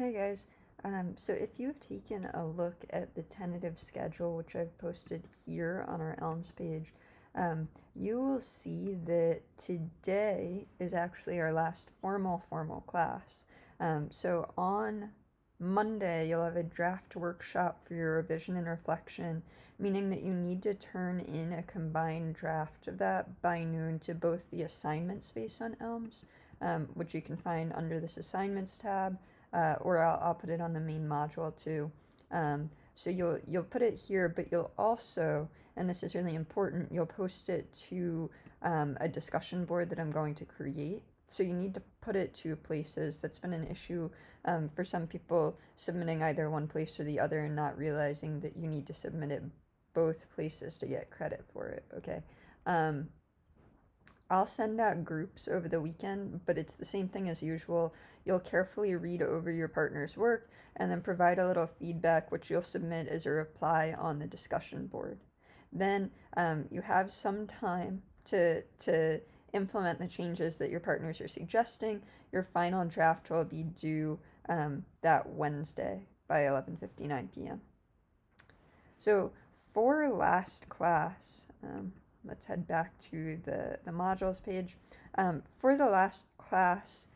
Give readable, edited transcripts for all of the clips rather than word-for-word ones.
Hey guys, so if you've taken a look at the tentative schedule, which I've posted here on our Elms page, you will see that today is actually our last formal class. So on Monday, you'll have a draft workshop for your revision and reflection, meaning that you need to turn in a combined draft of that by noon to both the assignment space on Elms, which you can find under this assignments tab, or I'll put it on the main module too. So you'll put it here, but you'll also, and this is really important, you'll post it to a discussion board that I'm going to create. So you need to put it to places. That's been an issue for some people, submitting either one place or the other and not realizing that you need to submit it both places to get credit for it. Okay. I'll send out groups over the weekend, but it's the same thing as usual. You'll carefully read over your partner's work and then provide a little feedback, which you'll submit as a reply on the discussion board. Then you have some time to implement the changes that your partners are suggesting. Your final draft will be due that Wednesday by 11:59 p.m. So for last class, let's head back to the modules page. For the last class,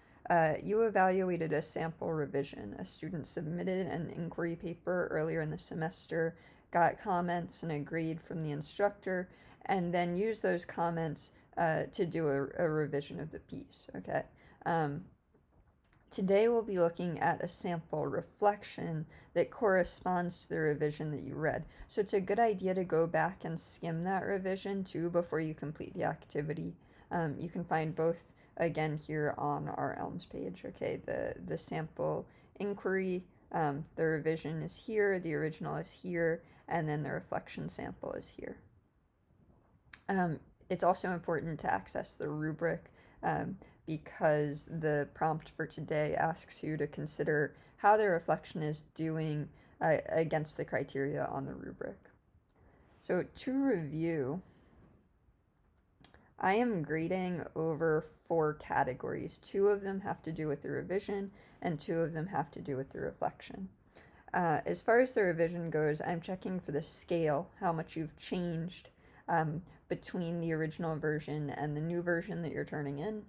you evaluated a sample revision. A student submitted an inquiry paper earlier in the semester, got comments and a grade from the instructor, and then used those comments to do a revision of the piece, okay? Today we'll be looking at a sample reflection that corresponds to the revision that you read. So it's a good idea to go back and skim that revision too before you complete the activity. You can find both again here on our Elms page. Okay, the sample inquiry, the revision is here, the original is here, and then the reflection sample is here. It's also important to access the rubric because the prompt for today asks you to consider how the reflection is doing against the criteria on the rubric. So to review, I am grading over 4 categories. 2 of them have to do with the revision, and 2 of them have to do with the reflection. As far as the revision goes, I'm checking for the scale, how much you've changed between the original version and the new version that you're turning in.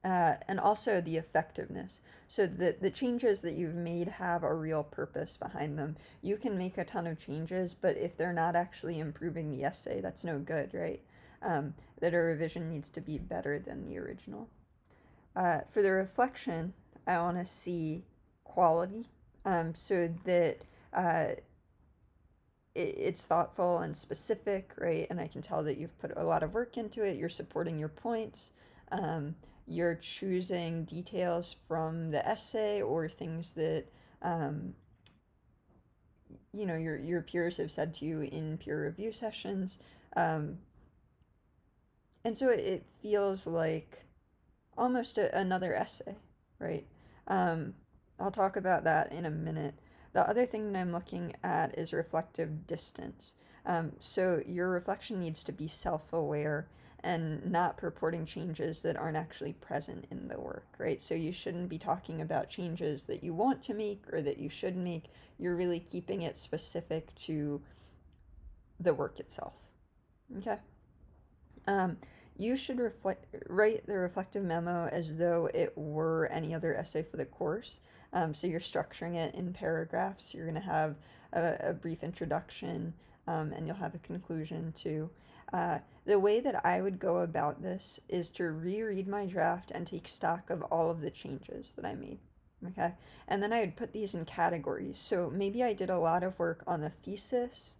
And also the effectiveness. So the changes that you've made have a real purpose behind them. You can make a ton of changes, but if they're not actually improving the essay, that's no good, right? That a revision needs to be better than the original. For the reflection, I want to see quality, so that it's thoughtful and specific, right? And I can tell that you've put a lot of work into it. You're supporting your points. You're choosing details from the essay or things that your peers have said to you in peer review sessions, and so it feels like almost another essay, right? I'll talk about that in a minute. The other thing that I'm looking at is reflective distance. So your reflection needs to be self-aware and not purporting changes that aren't actually present in the work, right? So you shouldn't be talking about changes that you want to make or that you should make. You're really keeping it specific to the work itself, okay? You should write the reflective memo as though it were any other essay for the course. So you're structuring it in paragraphs. You're going to have a brief introduction, and you'll have a conclusion too. The way that I would go about this is to reread my draft and take stock of all of the changes that I made. Okay, and then I would put these in categories. So maybe I did a lot of work on the thesis,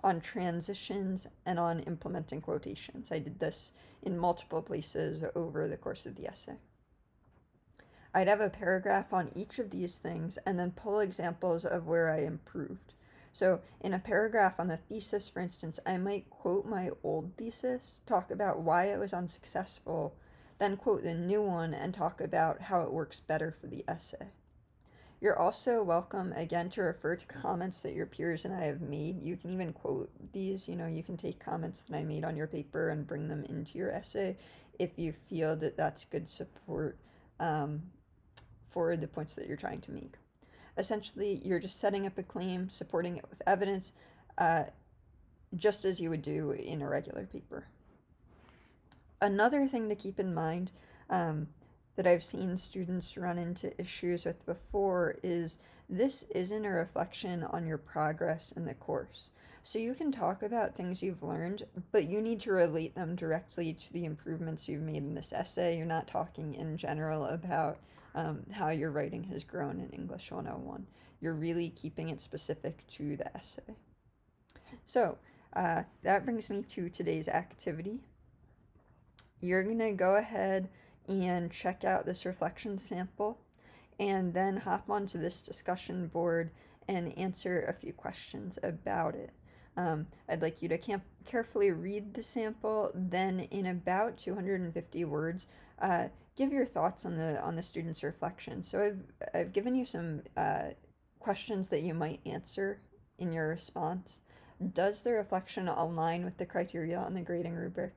on transitions, and on implementing quotations. I did this in multiple places over the course of the essay. I'd have a paragraph on each of these things and then pull examples of where I improved. So in a paragraph on the thesis, for instance, I might quote my old thesis, talk about why it was unsuccessful, then quote the new one and talk about how it works better for the essay. You're also welcome, again, to refer to comments that your peers and I have made. You can even quote these. You can take comments that I made on your paper and bring them into your essay if you feel that that's good support for the points that you're trying to make. Essentially, you're just setting up a claim, supporting it with evidence, just as you would do in a regular paper. Another thing to keep in mind that I've seen students run into issues with before is this isn't a reflection on your progress in the course. So you can talk about things you've learned, but you need to relate them directly to the improvements you've made in this essay. You're not talking in general about how your writing has grown in English 101. You're really keeping it specific to the essay. So that brings me to today's activity. You're going to go ahead and check out this reflection sample and then hop onto this discussion board and answer a few questions about it. I'd like you to carefully read the sample, then in about 250 words, give your thoughts on the student's reflection. So I've given you some questions that you might answer in your response. Does the reflection align with the criteria on the grading rubric?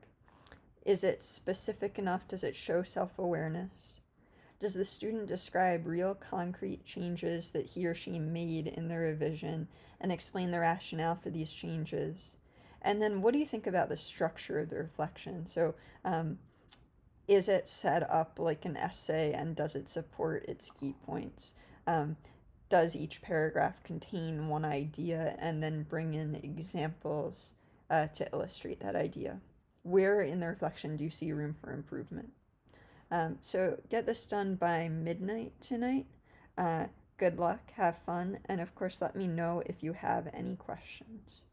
Is it specific enough? Does it show self-awareness? Does the student describe real concrete changes that he or she made in the revision and explain the rationale for these changes? And then what do you think about the structure of the reflection? So is it set up like an essay, and does it support its key points? Does each paragraph contain one idea and then bring in examples to illustrate that idea? Where in the reflection do you see room for improvement? So get this done by midnight tonight. Good luck, have fun, and of course let me know if you have any questions.